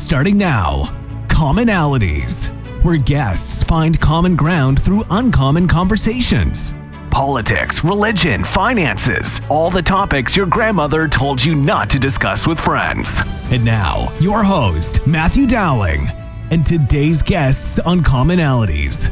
Starting now, Commonalities, where guests find common ground through uncommon conversations. Politics, religion, finances, all the topics your grandmother told you not to discuss with friends. And now, your host, Matthew Dowling, and today's guests on Commonalities.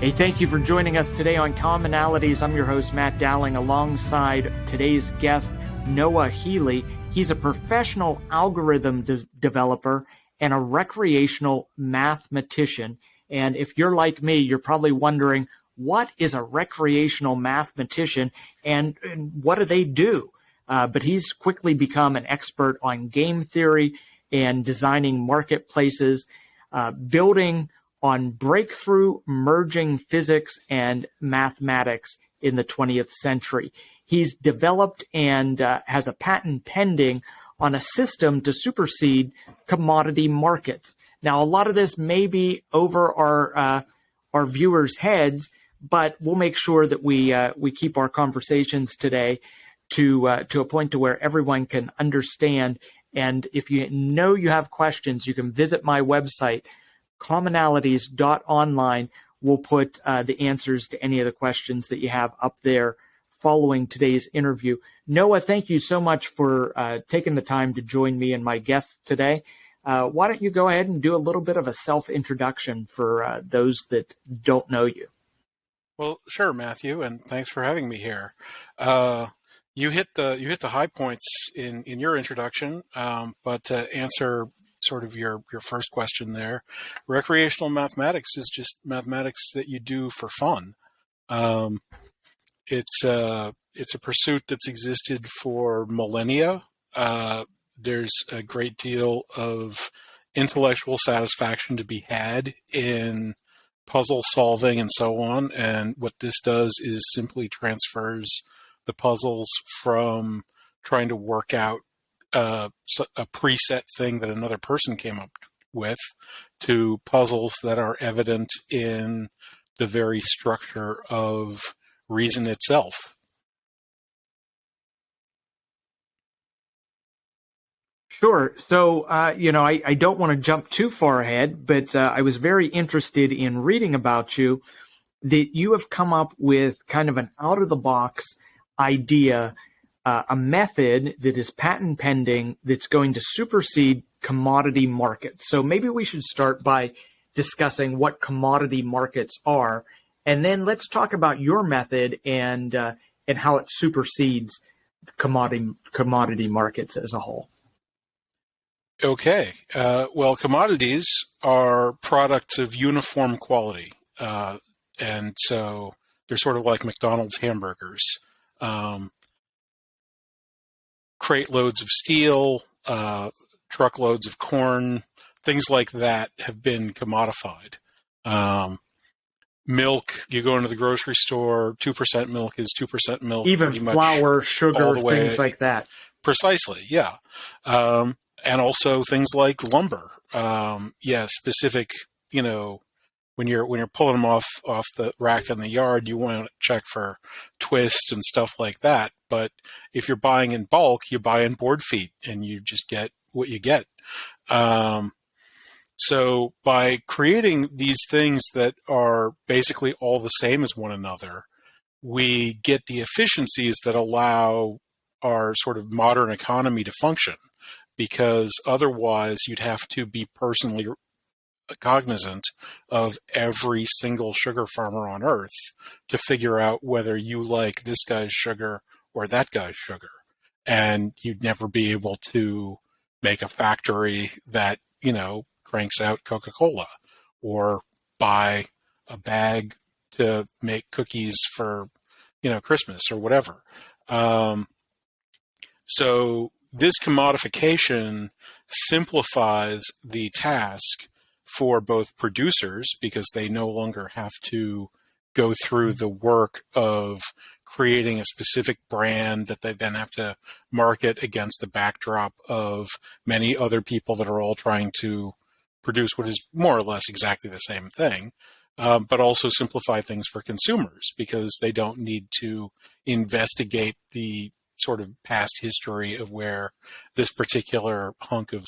Hey, thank you for joining us today on Commonalities. I'm your host, Matt Dowling, alongside today's guest, Noah Healy. He's a professional algorithm developer and a recreational mathematician. And if you're like me, you're probably wondering, what is a recreational mathematician and what do they do? But he's quickly become an expert on game theory and designing marketplaces, building on breakthrough merging physics and mathematics in the 20th century. He's developed and has a patent pending on a system to supersede commodity markets. Now, a lot of this may be over our viewers' heads, but we'll make sure that we keep our conversations today to a point to where everyone can understand. And if you know you have questions, you can visit my website, commonalities.online. We'll put the answers to any of the questions that you have up there following today's interview. Noah, thank you so much for taking the time to join me and my guests today. Why don't you go ahead and do a little bit of a self-introduction for those that don't know you? Well, sure, Matthew, and thanks for having me here. You hit the high points in your introduction, but to answer sort of your first question there, recreational mathematics is just mathematics that you do for fun. It's a pursuit that's existed for millennia. There's a great deal of intellectual satisfaction to be had in puzzle solving and so on. And what this does is simply transfers the puzzles from trying to work out a preset thing that another person came up with to puzzles that are evident in the very structure of reason itself. Sure. So, I don't want to jump too far ahead, but I was very interested in reading about you, that you have come up with kind of an out-of-the-box idea, a method that is patent pending that's going to supersede commodity markets. So maybe we should start by discussing what commodity markets are, and then let's talk about your method and how it supersedes commodity markets as a whole. Okay. Well, commodities are products of uniform quality. And so they're sort of like McDonald's hamburgers. Crate loads of steel, truckloads of corn, things like that have been commodified. Milk, you go into the grocery store, 2% milk is 2% milk. Even flour, sugar, things like that. Precisely, yeah. And also things like lumber. Specific, when you're pulling them off the rack in the yard, you want to check for twist and stuff like that. But if you're buying in bulk, you buy in board feet and you just get what you get. So by creating these things that are basically all the same as one another, we get the efficiencies that allow our sort of modern economy to function, because otherwise you'd have to be personally cognizant of every single sugar farmer on earth to figure out whether you like this guy's sugar or that guy's sugar. And you'd never be able to make a factory that, cranks out Coca-Cola or buy a bag to make cookies for, Christmas or whatever. So this commodification simplifies the task for both producers, because they no longer have to go through the work of creating a specific brand that they then have to market against the backdrop of many other people that are all trying to produce what is more or less exactly the same thing, but also simplify things for consumers, because they don't need to investigate the sort of past history of where this particular hunk of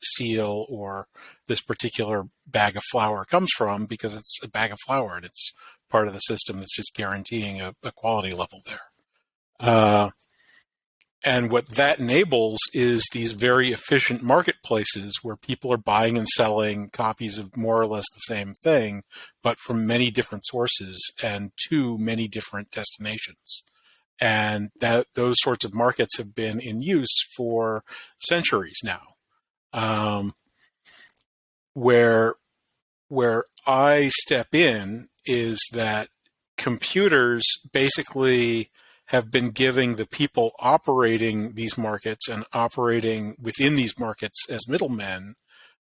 steel or this particular bag of flour comes from, because it's a bag of flour and it's part of the system that's just guaranteeing a quality level there. And what that enables is these very efficient marketplaces where people are buying and selling copies of more or less the same thing, but from many different sources and to many different destinations. And those sorts of markets have been in use for centuries now. Where I step in is that computers basically have been giving the people operating these markets and operating within these markets as middlemen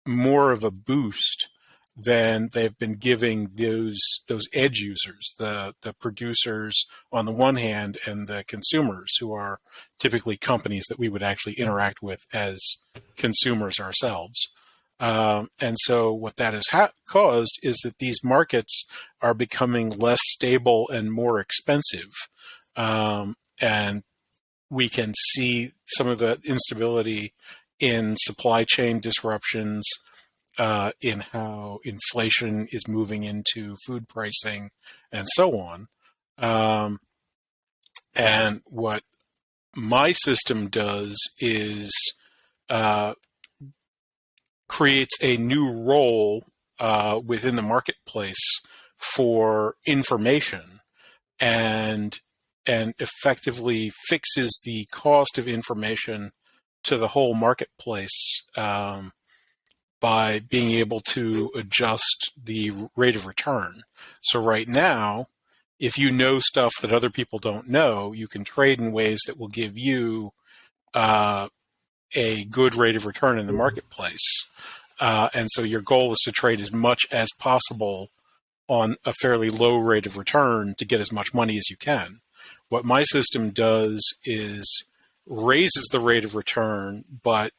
more of a boost than they've been giving those edge users, the producers on the one hand, and the consumers, who are typically companies that we would actually interact with as consumers ourselves. And so what that has caused is that these markets are becoming less stable and more expensive. And we can see some of the instability in supply chain disruptions, in how inflation is moving into food pricing, and so on. And what my system does is creates a new role within the marketplace for information, and effectively fixes the cost of information to the whole marketplace by being able to adjust the rate of return. So right now, if you know stuff that other people don't know, you can trade in ways that will give you a good rate of return in the marketplace. And so your goal is to trade as much as possible on a fairly low rate of return to get as much money as you can. What my system does is raises the rate of return, but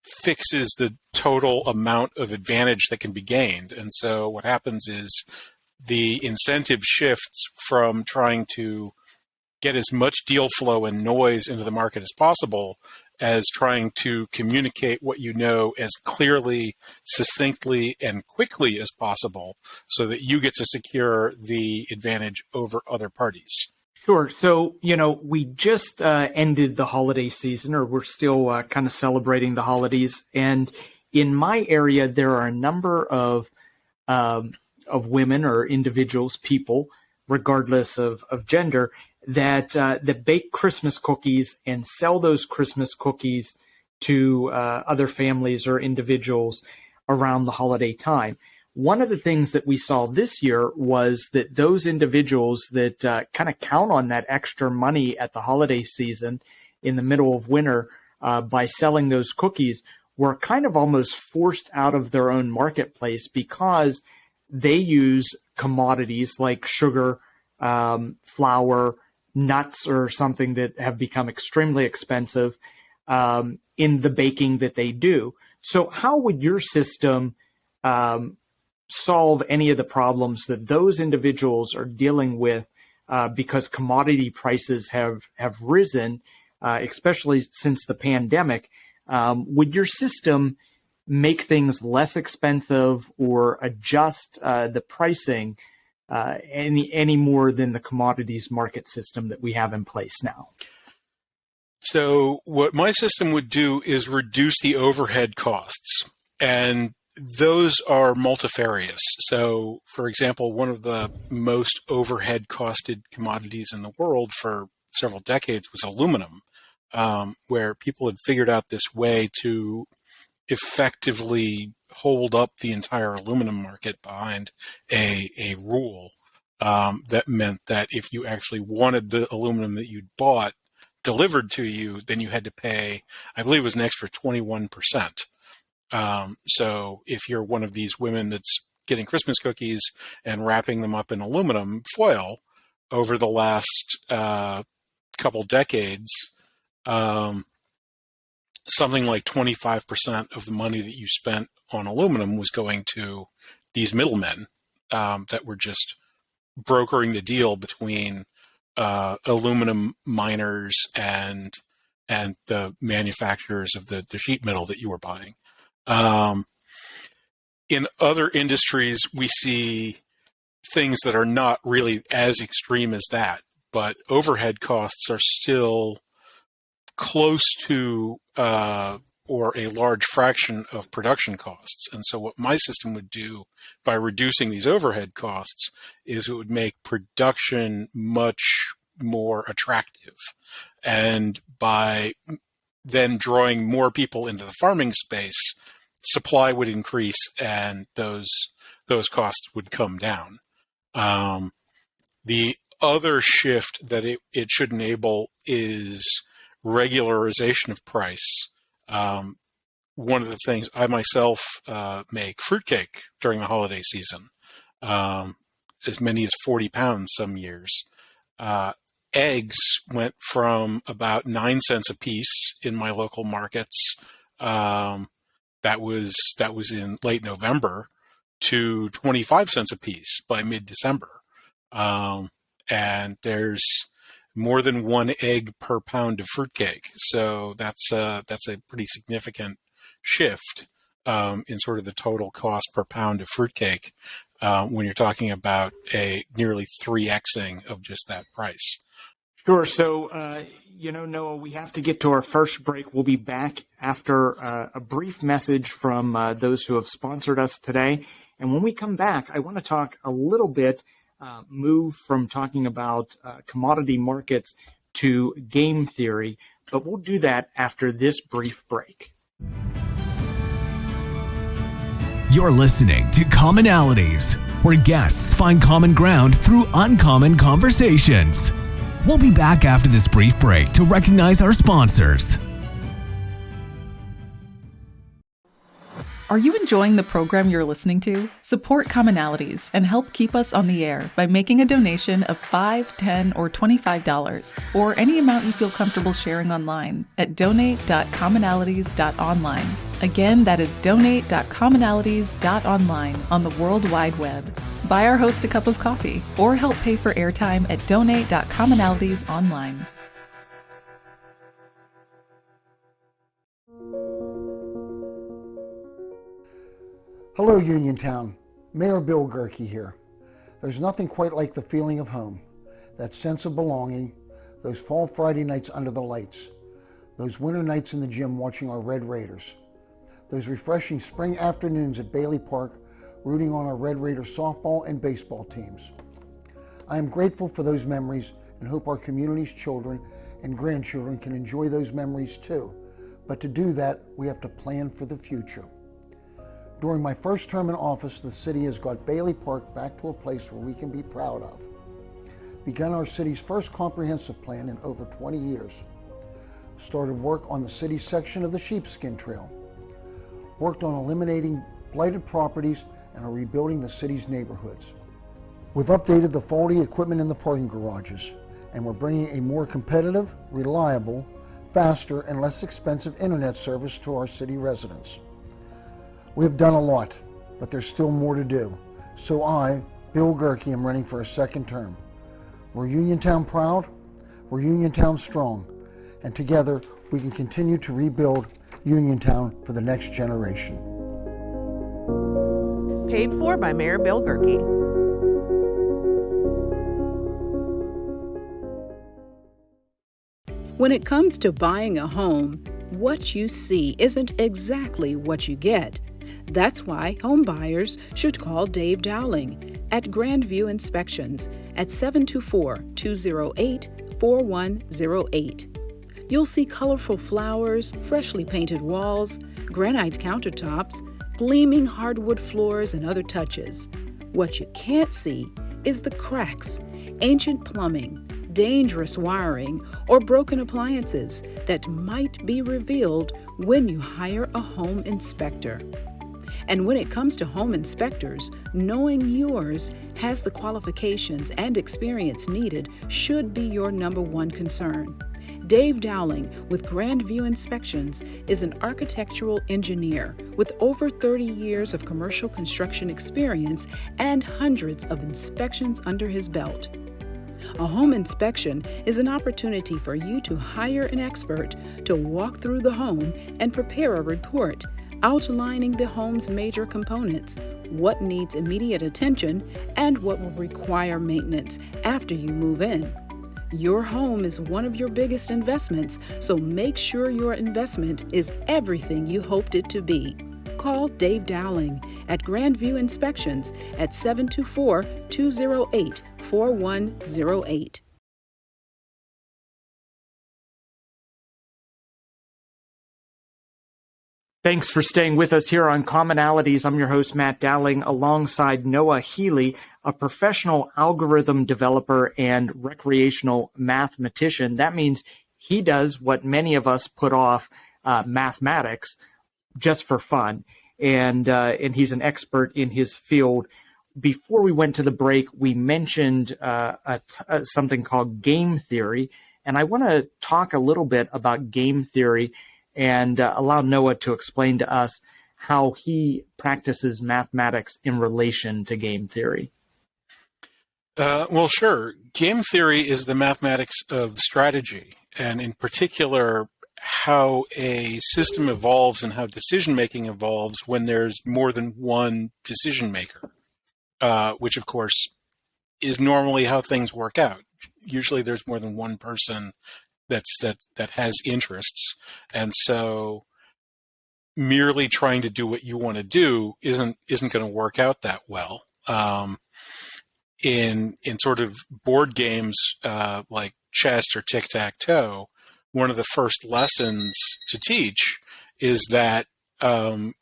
fixes the total amount of advantage that can be gained. And so what happens is the incentive shifts from trying to get as much deal flow and noise into the market as possible as trying to communicate what you know as clearly, succinctly, and quickly as possible so that you get to secure the advantage over other parties. Sure. So, we just ended the holiday season, or we're still kind of celebrating the holidays. And in my area, there are a number of women or individuals, people, regardless of gender, that bake Christmas cookies and sell those Christmas cookies to other families or individuals around the holiday time. One of the things that we saw this year was that those individuals that kind of count on that extra money at the holiday season in the middle of winter by selling those cookies were kind of almost forced out of their own marketplace because they use commodities like sugar, flour, nuts, or something that have become extremely expensive in the baking that they do. So how would your system solve any of the problems that those individuals are dealing with because commodity prices have risen, especially since the pandemic? Would your system make things less expensive or adjust the pricing any more than the commodities market system that we have in place now? So what my system would do is reduce the overhead costs, and those are multifarious. So, for example, one of the most overhead costed commodities in the world for several decades was aluminum, where people had figured out this way to effectively hold up the entire aluminum market behind a rule that meant that if you actually wanted the aluminum that you'd bought delivered to you, then you had to pay, I believe it was an extra 21%. So if you're one of these women that's getting Christmas cookies and wrapping them up in aluminum foil over the last couple decades, something like 25% of the money that you spent on aluminum was going to these middlemen that were just brokering the deal between aluminum miners and and the manufacturers of the sheet metal that you were buying. In other industries, we see things that are not really as extreme as that, but overhead costs are still close to or a large fraction of production costs. And so what my system would do by reducing these overhead costs is it would make production much more attractive. And by then drawing more people into the farming space, supply would increase and those costs would come down. The other shift that it should enable is regularization of price. One of the things I myself make fruitcake during the holiday season, as many as 40 pounds some years. Eggs went from about 9 cents a piece in my local markets. That was in late November to 25 cents a piece by mid-December. And there's more than one egg per pound of fruitcake. So that's a pretty significant shift in sort of the total cost per pound of fruitcake when you're talking about a nearly 3xing of just that price. Sure. So, Noah, we have to get to our first break. We'll be back after a brief message from those who have sponsored us today. And when we come back, I want to talk a little bit, move from talking about commodity markets to game theory, but we'll do that after this brief break. You're listening to Commonalities, where guests find common ground through uncommon conversations. We'll be back after this brief break to recognize our sponsors. Are you enjoying the program you're listening to? Support Commonalities and help keep us on the air by making a donation of $5, $10, or $25, or any amount you feel comfortable sharing online at donate.commonalities.online. Again, that is donate.commonalities.online on the World Wide Web. Buy our host a cup of coffee or help pay for airtime at donate.commonalities.online. Hello, Uniontown. Mayor Bill Gerke here. There's nothing quite like the feeling of home, that sense of belonging, those fall Friday nights under the lights, those winter nights in the gym watching our Red Raiders, those refreshing spring afternoons at Bailey Park rooting on our Red Raider softball and baseball teams. I am grateful for those memories and hope our community's children and grandchildren can enjoy those memories too. But to do that, we have to plan for the future. During my first term in office, the city has got Bailey Park back to a place where we can be proud of. Begun our city's first comprehensive plan in over 20 years. Started work on the city's section of the Sheepskin Trail. Worked on eliminating blighted properties and are rebuilding the city's neighborhoods. We've updated the faulty equipment in the parking garages, and we're bringing a more competitive, reliable, faster, and less expensive internet service to our city residents. We have done a lot, but there's still more to do. So I, Bill Gerke, am running for a second term. We're Uniontown proud, we're Uniontown strong, and together we can continue to rebuild Uniontown for the next generation. Paid for by Mayor Bill Gerke. When it comes to buying a home, what you see isn't exactly what you get. That's why home buyers should call Dave Dowling at Grandview Inspections at 724-208-4108. You'll see colorful flowers, freshly painted walls, granite countertops, gleaming hardwood floors, and other touches. What you can't see is the cracks, ancient plumbing, dangerous wiring, or broken appliances that might be revealed when you hire a home inspector. And when it comes to home inspectors, knowing yours has the qualifications and experience needed should be your number one concern. Dave Dowling with Grandview Inspections is an architectural engineer with over 30 years of commercial construction experience and hundreds of inspections under his belt. A home inspection is an opportunity for you to hire an expert to walk through the home and prepare a report outlining the home's major components, what needs immediate attention, and what will require maintenance after you move in. Your home is one of your biggest investments, so make sure your investment is everything you hoped it to be. Call Dave Dowling at Grandview Inspections at 724-208-4108. Thanks for staying with us here on Commonalities. I'm your host, Matt Dowling, alongside Noah Healy, a professional algorithm developer and recreational mathematician. That means he does what many of us put off, mathematics, just for fun. And he's an expert in his field. Before we went to the break, we mentioned something called game theory. And I want to talk a little bit about game theory and allow Noah to explain to us how he practices mathematics in relation to game theory. Well, sure. Game theory is the mathematics of strategy, and in particular, how a system evolves and how decision-making evolves when there's more than one decision maker, which, of course, is normally how things work out. Usually there's more than one person that has interests, and so merely trying to do what you want to do isn't going to work out that well. In sort of board games like chess or tic-tac-toe, one of the first lessons to teach is that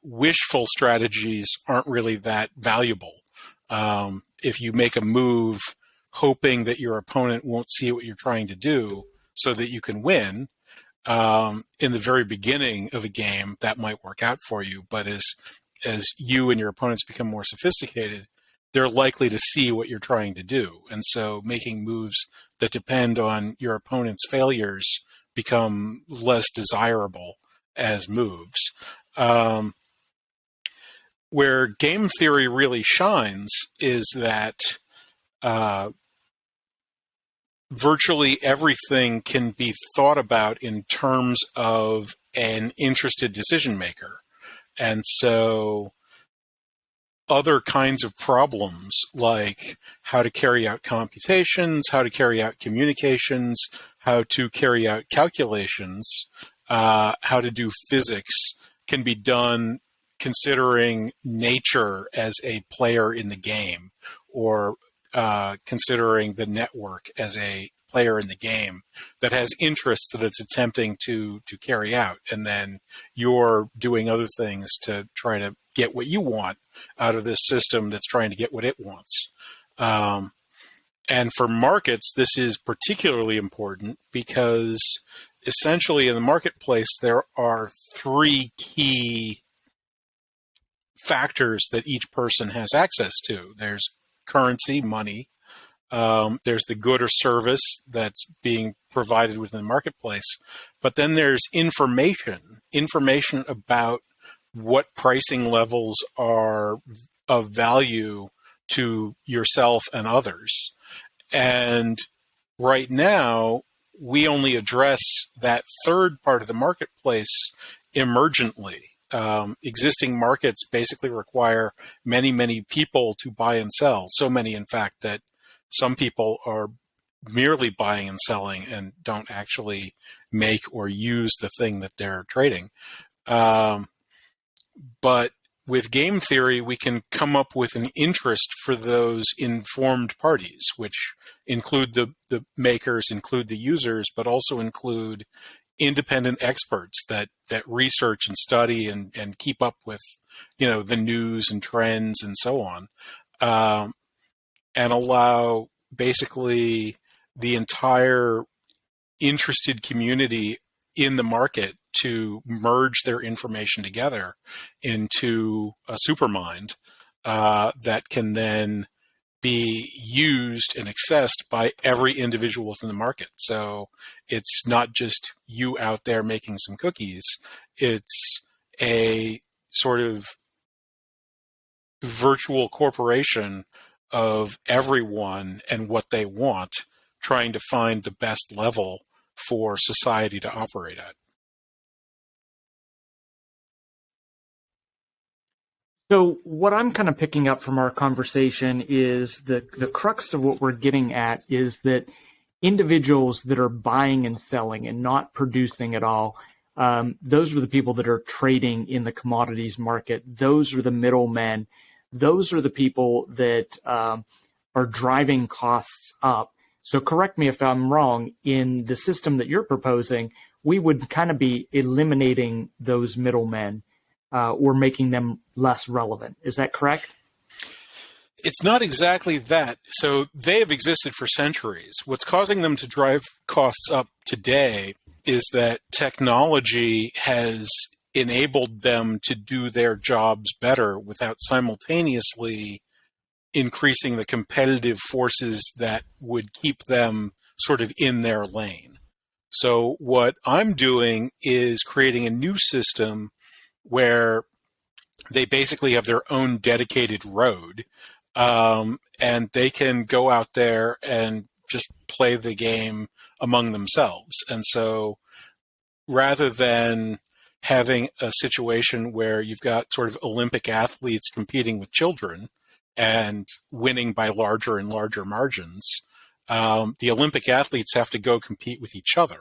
wishful strategies aren't really that valuable. If you make a move hoping that your opponent won't see what you're trying to do so that you can win, in the very beginning of a game, that might work out for you. But as you and your opponents become more sophisticated, they're likely to see what you're trying to do. And so making moves that depend on your opponent's failures become less desirable as moves. Where game theory really shines is that virtually everything can be thought about in terms of an interested decision maker. And so other kinds of problems like how to carry out computations, how to carry out communications, how to carry out calculations, how to do physics can be done considering nature as a player in the game, or considering the network as a player in the game that has interests that it's attempting to carry out. And then you're doing other things to try to get what you want out of this system that's trying to get what it wants. And for markets, this is particularly important because essentially in the marketplace, there are three key factors that each person has access to. There's currency, money. There's the good or service that's being provided within the marketplace. But then there's information about what pricing levels are of value to yourself and others. And right now, we only address that third part of the marketplace emergently. Existing markets basically require many, many people to buy and sell. So many, in fact, that some people are merely buying and selling and don't actually make or use the thing that they're trading. But with game theory, we can come up with an interest for those informed parties, which include the makers, include the users, but also include independent experts that research and study and keep up with, the news and trends and so on, and allow basically the entire interested community in the market to merge their information together into a supermind that can then be used and accessed by every individual within the market. So it's not just you out there making some cookies. It's a sort of virtual corporation of everyone and what they want, trying to find the best level for society to operate at. So what I'm kind of picking up from our conversation is the crux of what we're getting at is that individuals that are buying and selling and not producing at all, those are the people that are trading in the commodities market. Those are the middlemen. Those are the people that are driving costs up. So correct me if I'm wrong, in the system that you're proposing, we would kind of be eliminating those middlemen or making them less relevant. Is that correct? It's not exactly that. So they have existed for centuries. What's causing them to drive costs up today is that technology has enabled them to do their jobs better without simultaneously increasing the competitive forces that would keep them sort of in their lane. So what I'm doing is creating a new system where they basically have their own dedicated road, and they can go out there and just play the game among themselves. And so rather than having a situation where you've got sort of Olympic athletes competing with children and winning by larger and larger margins, the Olympic athletes have to go compete with each other.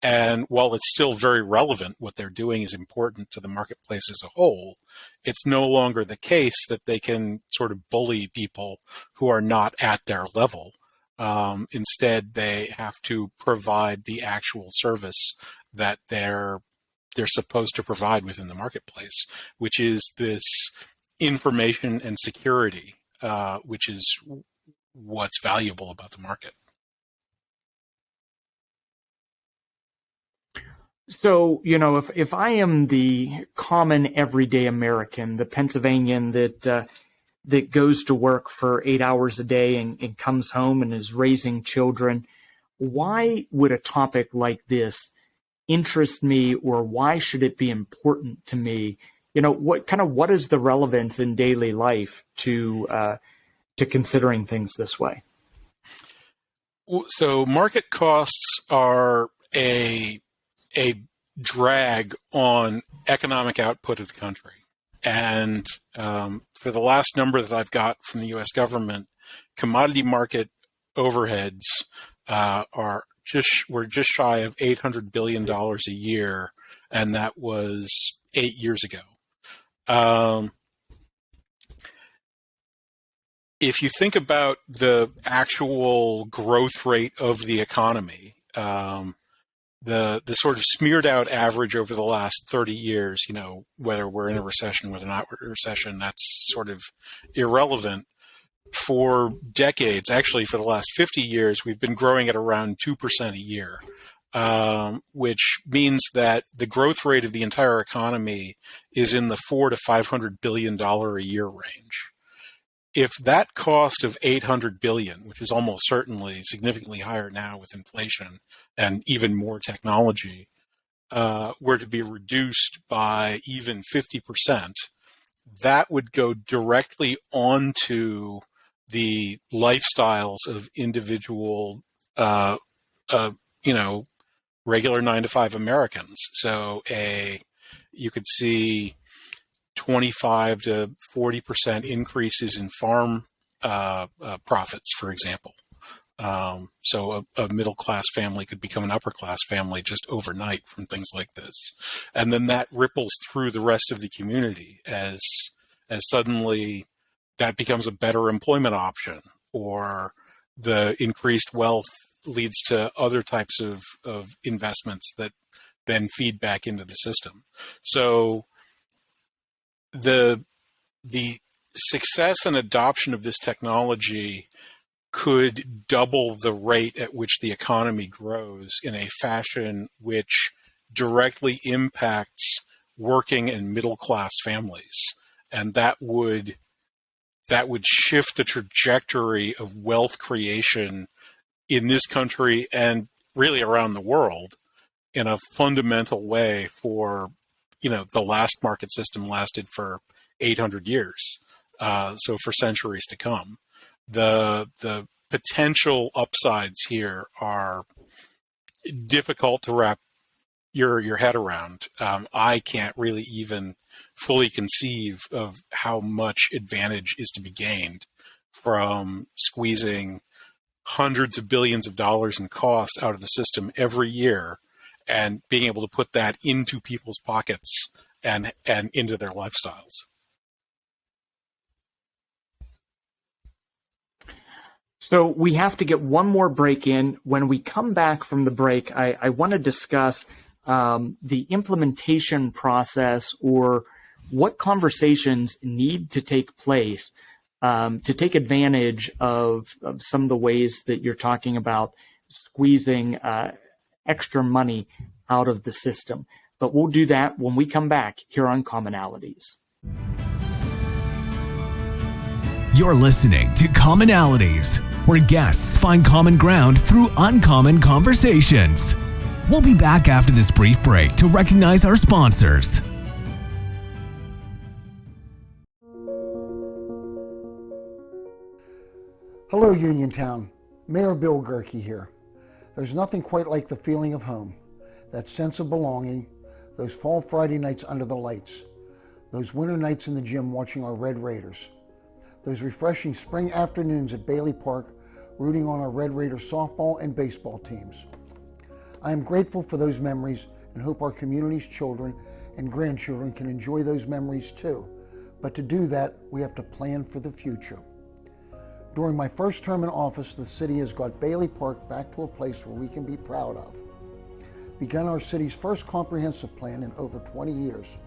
And while it's still very relevant, what they're doing is important to the marketplace as a whole, it's no longer the case that they can sort of bully people who are not at their level. Instead, they have to provide the actual service that they're supposed to provide within the marketplace, which is this information and security, which is what's valuable about the market. So, if I am the common everyday American, the Pennsylvanian that goes to work for 8 hours a day and comes home and is raising children, why would a topic like this interest me, or why should it be important to me? What is the relevance in daily life to considering things this way? So market costs are a drag on economic output of the country. And for the last number that I've got from the U.S. government, commodity market overheads were just shy of $800 billion a year, and that was 8 years ago. If you think about the actual growth rate of the economy, the sort of smeared out average over the last 30 years, whether we're in a recession, whether not we're in a recession, that's sort of irrelevant. For decades, actually for the last 50 years, we've been growing at around 2% a year, which means that the growth rate of the entire economy is in the $400 to $500 billion a year range. If that cost of $800 billion, which is almost certainly significantly higher now with inflation and even more technology, were to be reduced by even 50%, that would go directly onto the lifestyles of individual, regular 9-to-5 Americans. So you could see 25 to 40% increases in farm profits, for example. So a middle-class family could become an upper-class family just overnight from things like this. And then that ripples through the rest of the community as suddenly that becomes a better employment option, or the increased wealth leads to other types of investments that then feed back into the system. So the success and adoption of this technology could double the rate at which the economy grows in a fashion which directly impacts working and middle class families. And that would shift the trajectory of wealth creation in this country and really around the world in a fundamental way. For, the last market system lasted for 800 years. So for centuries to come, the potential upsides here are difficult to wrap your head around. I can't really even fully conceive of how much advantage is to be gained from squeezing hundreds of billions of dollars in cost out of the system every year and being able to put that into people's pockets and into their lifestyles. So we have to get one more break in. When we come back from the break, I want to discuss the implementation process, or what conversations need to take place to take advantage of some of the ways that you're talking about squeezing extra money out of the system. But we'll do that when we come back here on Commonalities. You're listening to Commonalities, where guests find common ground through uncommon conversations. We'll be back after this brief break to recognize our sponsors. Hello, Uniontown. Mayor Bill Gerke here. There's nothing quite like the feeling of home, that sense of belonging, those fall Friday nights under the lights, those winter nights in the gym watching our Red Raiders, those refreshing spring afternoons at Bailey Park rooting on our Red Raider softball and baseball teams. I am grateful for those memories and hope our community's children and grandchildren can enjoy those memories too. But to do that, we have to plan for the future. During my first term in office, the city has got Bailey Park back to a place where we can be proud of. Begun our city's first comprehensive plan in over 20 years.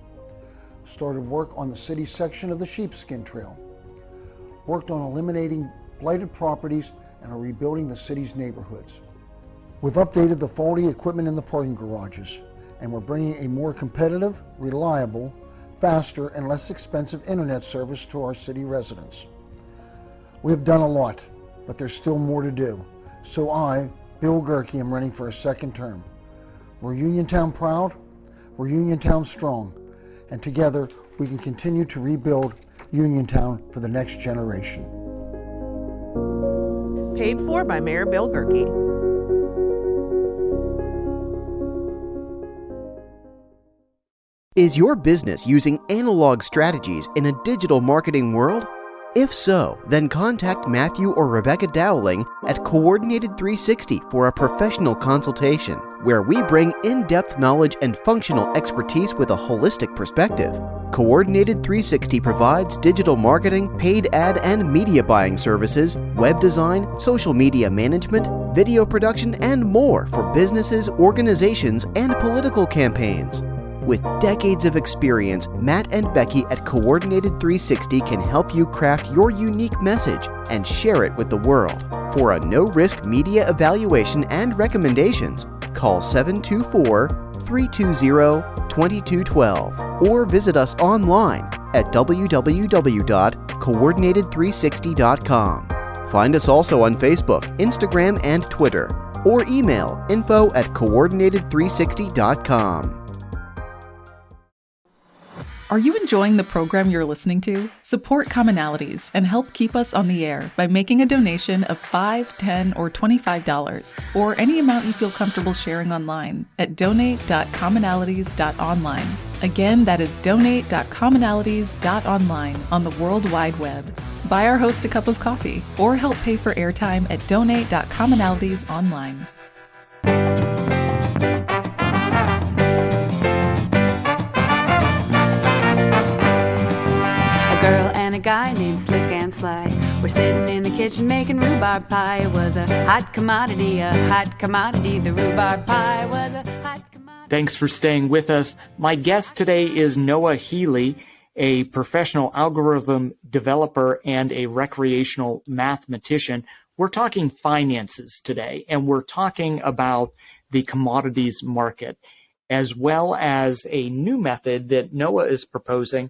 Started work on the city section of the Sheepskin Trail. Worked on eliminating blighted properties and are rebuilding the city's neighborhoods. We've updated the faulty equipment in the parking garages, and we're bringing a more competitive, reliable, faster, and less expensive internet service to our city residents. We have done a lot, but there's still more to do. So I, Bill Gerke, am running for a second term. We're Uniontown proud, we're Uniontown strong, and together we can continue to rebuild Uniontown for the next generation. Paid for by Mayor Bill Gerke. Is your business using analog strategies in a digital marketing world? If so, then contact Matthew or Rebecca Dowling at Coordinated 360 for a professional consultation, where we bring in-depth knowledge and functional expertise with a holistic perspective. Coordinated 360 provides digital marketing, paid ad and media buying services, web design, social media management, video production, and more for businesses, organizations, and political campaigns. With decades of experience, Matt and Becky at Coordinated 360 can help you craft your unique message and share it with the world. For a no-risk media evaluation and recommendations, call 724-320-2212 or visit us online at www.coordinated360.com. Find us also on Facebook, Instagram, and Twitter, or email info@coordinated360.com. Are you enjoying the program you're listening to? Support Commonalities and help keep us on the air by making a donation of $5, $10, or $25, or any amount you feel comfortable sharing online at donate.commonalities.online. Again, that is donate.commonalities.online on the World Wide Web. Buy our host a cup of coffee or help pay for airtime at donate.commonalities.online. Girl and a guy named Slick and Sly were sitting in the kitchen making rhubarb pie. It was a hot commodity, a hot commodity. The rhubarb pie was a hot commodity. Thanks for staying with us. My guest today is Noah Healy, a professional algorithm developer and a recreational mathematician. We're talking finances today, and we're talking about the commodities market, as well as a new method that Noah is proposing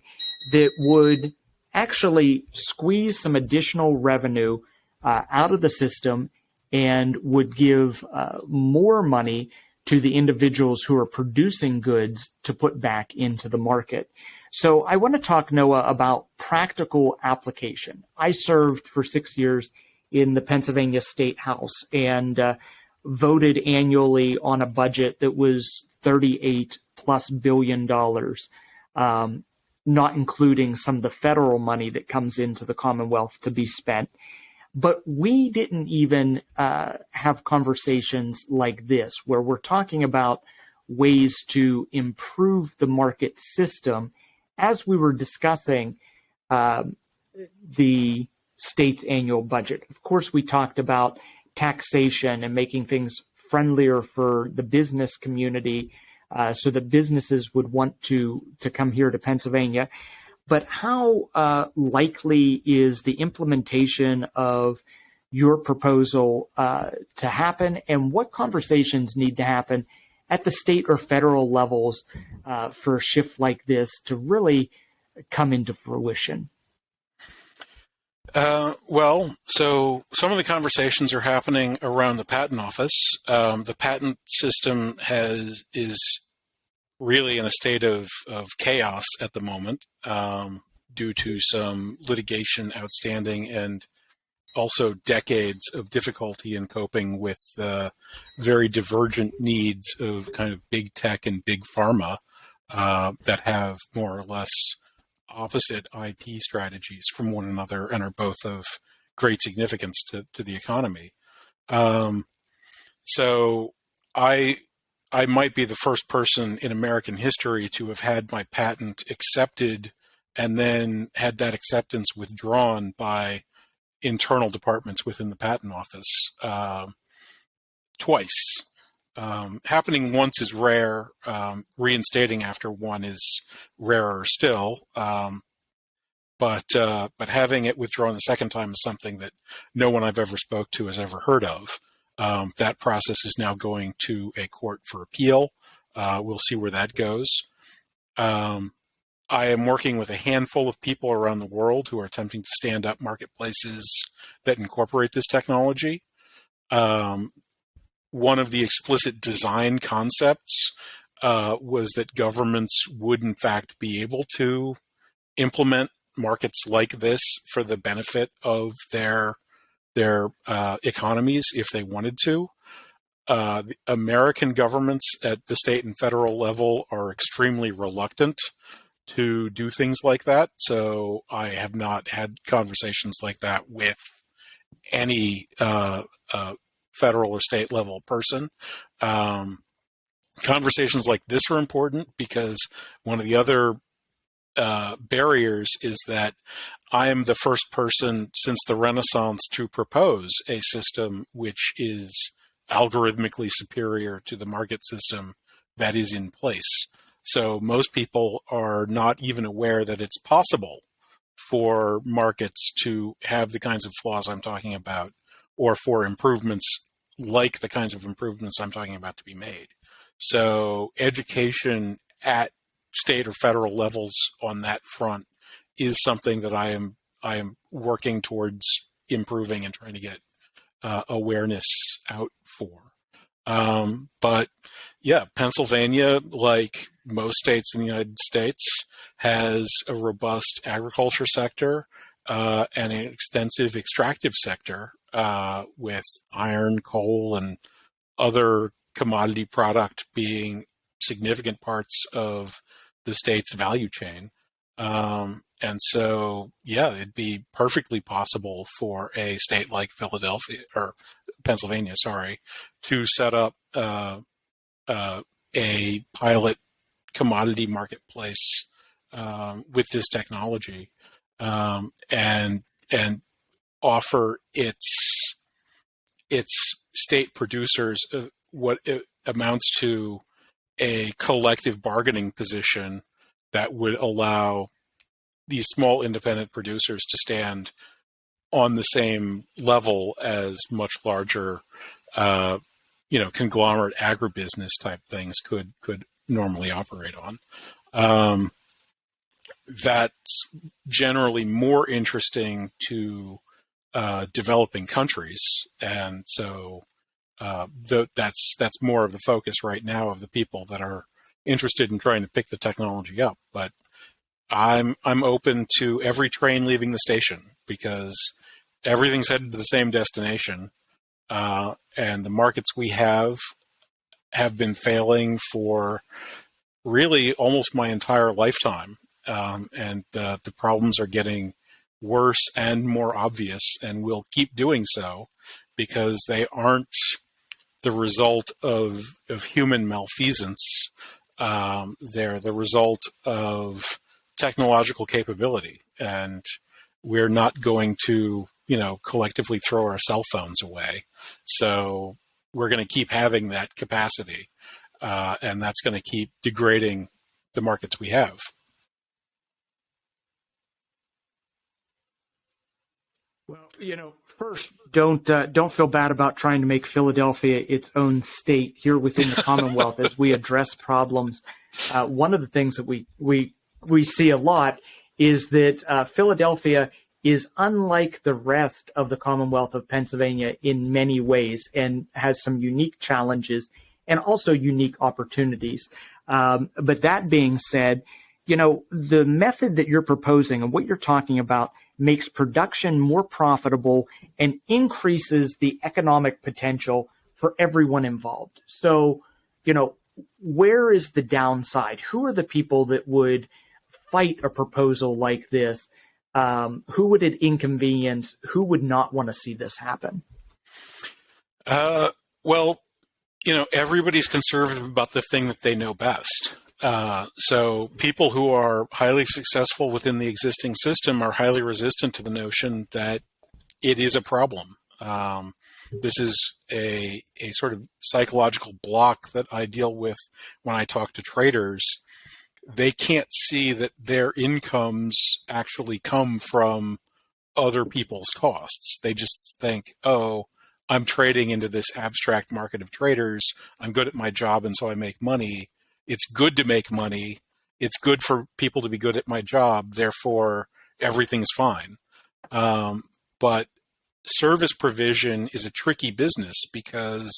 that would actually squeeze some additional revenue out of the system and would give more money to the individuals who are producing goods to put back into the market. So I want to talk, Noah, about practical application. I served for 6 years in the Pennsylvania State House and voted annually on a budget that was $38+ billion, not including some of the federal money that comes into the Commonwealth to be spent. But we didn't even have conversations like this, where we're talking about ways to improve the market system as we were discussing the state's annual budget. Of course, we talked about taxation and making things friendlier for the business community so that businesses would want to come here to Pennsylvania. But how likely is the implementation of your proposal to happen, and what conversations need to happen at the state or federal levels for a shift like this to really come into fruition? Well, so some of the conversations are happening around the patent office. The patent system is really in a state of chaos at the moment due to some litigation outstanding and also decades of difficulty in coping with the very divergent needs of kind of big tech and big pharma that have more or less opposite IP strategies from one another and are both of great significance to the economy. So I might be the first person in American history to have had my patent accepted and then had that acceptance withdrawn by internal departments within the patent office twice. Happening once is rare. Reinstating after one is rarer still. But having it withdrawn the second time is something that no one I've ever spoke to has ever heard of. That process is now going to a court for appeal. We'll see where that goes. I am working with a handful of people around the world who are attempting to stand up marketplaces that incorporate this technology. One of the explicit design concepts was that governments would, in fact, be able to implement markets like this for the benefit of their economies if they wanted to. The American governments at the state and federal level are extremely reluctant to do things like that. So I have not had conversations like that with any federal or state level person. Conversations like this are important because one of the other barriers is that I am the first person since the Renaissance to propose a system which is algorithmically superior to the market system that is in place. So most people are not even aware that it's possible for markets to have the kinds of flaws I'm talking about, or for improvements like the kinds of improvements I'm talking about to be made. So education at state or federal levels on that front is something that I am working towards improving and trying to get awareness out for. But yeah, Pennsylvania, like most states in the United States, has a robust agriculture sector and an extensive extractive sector with iron, coal, and other commodity product being significant parts of the state's value chain. And so, yeah, it'd be perfectly possible for a state like Pennsylvania, to set up a pilot commodity marketplace with this technology and offer its state producers what it amounts to a collective bargaining position that would allow these small independent producers to stand on the same level as much larger, conglomerate agribusiness type things could normally operate on. That's generally more interesting to developing countries, and so that's more of the focus right now of the people that are interested in trying to pick the technology up. But I'm open to every train leaving the station because everything's headed to the same destination. And the markets we have been failing for really almost my entire lifetime. And the problems are getting worse and more obvious, and will keep doing so because they aren't the result of human malfeasance. They're the result of technological capability, and we're not going to, collectively throw our cell phones away. So we're going to keep having that capacity, and that's going to keep degrading the markets we have. Well, first, don't feel bad about trying to make Philadelphia its own state here within the Commonwealth as we address problems. One of the things that we see a lot is that Philadelphia is unlike the rest of the Commonwealth of Pennsylvania in many ways, and has some unique challenges and also unique opportunities. But that being said, the method that you're proposing and what you're talking about makes production more profitable and increases the economic potential for everyone involved. So, where is the downside? Who are the people that would fight a proposal like this? Who would it inconvenience? Who would not want to see this happen? Well, everybody's conservative about the thing that they know best. So people who are highly successful within the existing system are highly resistant to the notion that it is a problem. This is a sort of psychological block that I deal with when I talk to traders. They can't see that their incomes actually come from other people's costs. They just think, oh, I'm trading into this abstract market of traders. I'm good at my job, and so I make money. It's good to make money. It's good for people to be good at my job. Therefore, everything's fine. But service provision is a tricky business because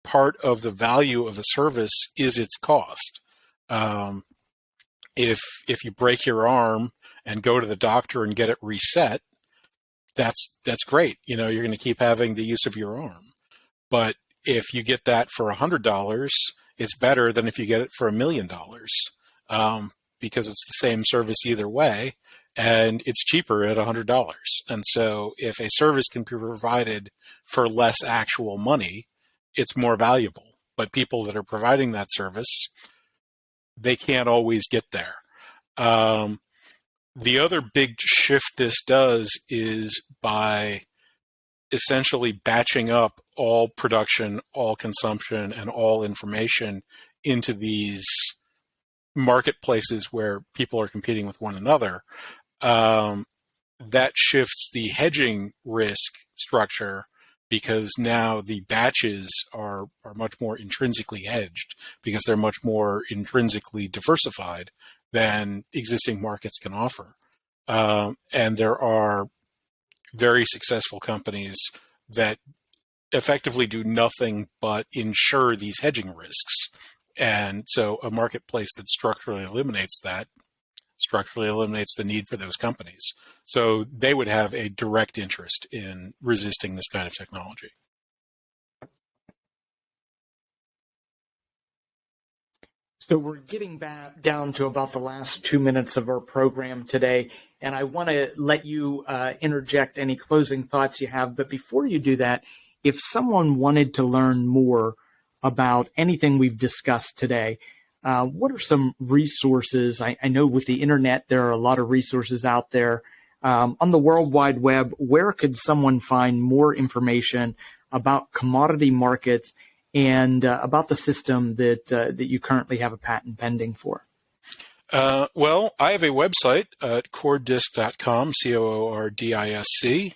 part of the value of a service is its cost. If you break your arm and go to the doctor and get it reset, that's great. You're going to keep having the use of your arm. But if you get that for $100, it's better than if you get it for $1 million, because it's the same service either way, and it's cheaper at $100. And so if a service can be provided for less actual money, it's more valuable. But people that are providing that service, they can't always get there. The other big shift this does is by essentially batching up all production, all consumption, and all information into these marketplaces where people are competing with one another. That shifts the hedging risk structure, because now the batches are much more intrinsically hedged because they're much more intrinsically diversified than existing markets can offer. And there are very successful companies that effectively do nothing but insure these hedging risks. And so a marketplace that structurally eliminates the need for those companies. So they would have a direct interest in resisting this kind of technology. So we're getting back down to about the last 2 minutes of our program today, and I want to let you interject any closing thoughts you have. But before you do that, if someone wanted to learn more about anything we've discussed today, what are some resources? I know with the internet, there are a lot of resources out there. On the World Wide Web, where could someone find more information about commodity markets and about the system that you currently have a patent pending for? Well, I have a website at coordisc.com, COORDISC,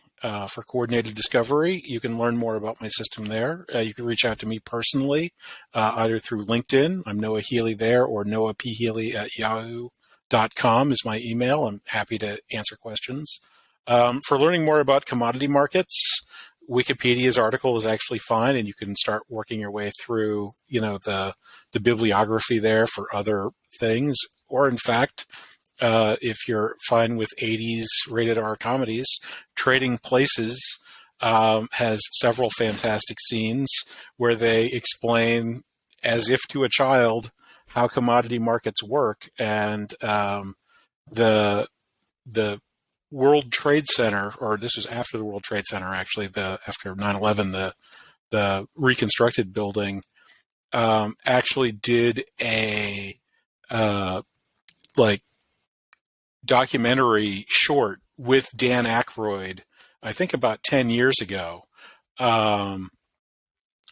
for coordinated discovery. You can learn more about my system there. You can reach out to me personally, either through LinkedIn. I'm Noah Healy there, or noahphealy@yahoo.com is my email. I'm happy to answer questions. For learning more about commodity markets, Wikipedia's article is actually fine, and you can start working your way through, the bibliography there for other things. Or in fact, if you're fine with 80s rated R comedies, Trading Places has several fantastic scenes where they explain, as if to a child, how commodity markets work. And the World Trade Center, or this was after the World Trade Center, actually, after 9/11, the reconstructed building actually did a documentary short with Dan Aykroyd, I think about 10 years ago,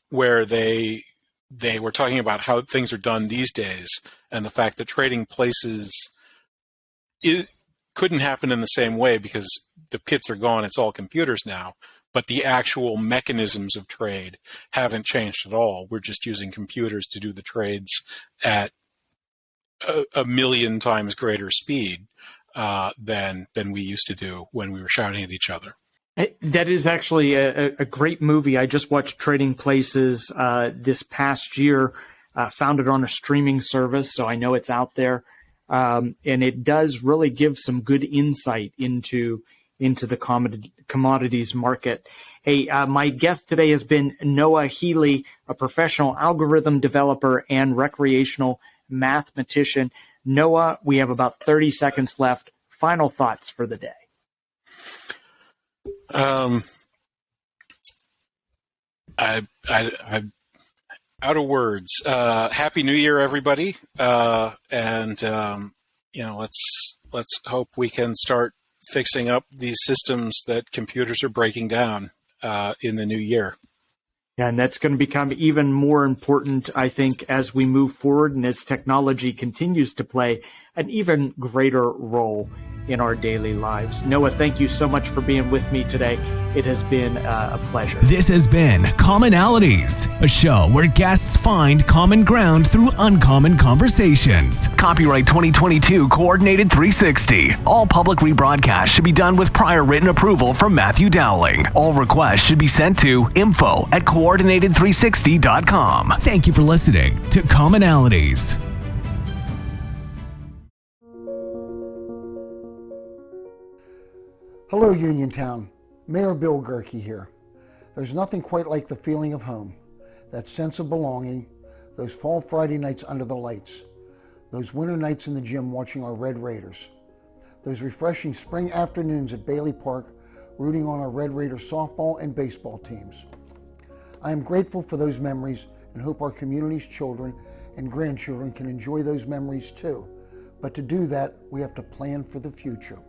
where they were talking about how things are done these days and the fact that Trading Places couldn't happen in the same way because the pits are gone, it's all computers now, but the actual mechanisms of trade haven't changed at all. We're just using computers to do the trades at a million times greater speed than we used to do when we were shouting at each other. That is actually a great movie. I just watched Trading Places this past year, found it on a streaming service, so I know it's out there. And it does really give some good insight into the commodities market. Hey, my guest today has been Noah Healy, a professional algorithm developer and recreational mathematician. Noah, we have about 30 seconds left. Final thoughts for the day. I'm out of words. Happy New Year, everybody. And let's hope we can start fixing up these systems that computers are breaking down in the new year. Yeah, and that's going to become even more important, I think, as we move forward and as technology continues to play an even greater role in our daily lives. Noah, thank you so much for being with me today. It has been a pleasure. This has been Commonalities, a show where guests find common ground through uncommon conversations. Copyright 2022 Coordinated 360. All public rebroadcasts should be done with prior written approval from Matthew Dowling. All requests should be sent to info@coordinated360.com. Thank you for listening to Commonalities. Hello, Uniontown. Mayor Bill Gerke here. There's nothing quite like the feeling of home, that sense of belonging, those fall Friday nights under the lights, those winter nights in the gym watching our Red Raiders, those refreshing spring afternoons at Bailey Park rooting on our Red Raider softball and baseball teams. I am grateful for those memories and hope our community's children and grandchildren can enjoy those memories too. But to do that, we have to plan for the future.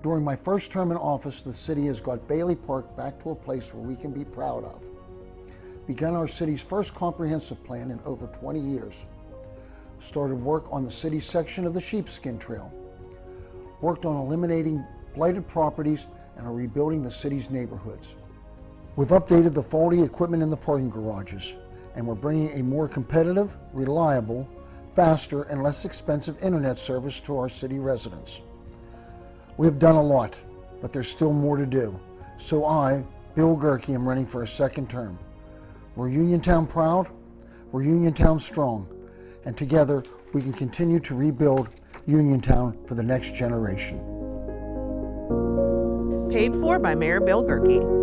During my first term in office, the city has got Bailey Park back to a place where we can be proud of. Begun our city's first comprehensive plan in over 20 years. Started work on the city's section of the Sheepskin Trail. Worked on eliminating blighted properties and are rebuilding the city's neighborhoods. We've updated the faulty equipment in the parking garages, and we're bringing a more competitive, reliable, faster, and less expensive internet service to our city residents. We have done a lot, but there's still more to do. So I, Bill Gerke, am running for a second term. We're Uniontown proud, we're Uniontown strong, and together we can continue to rebuild Uniontown for the next generation. Paid for by Mayor Bill Gerke.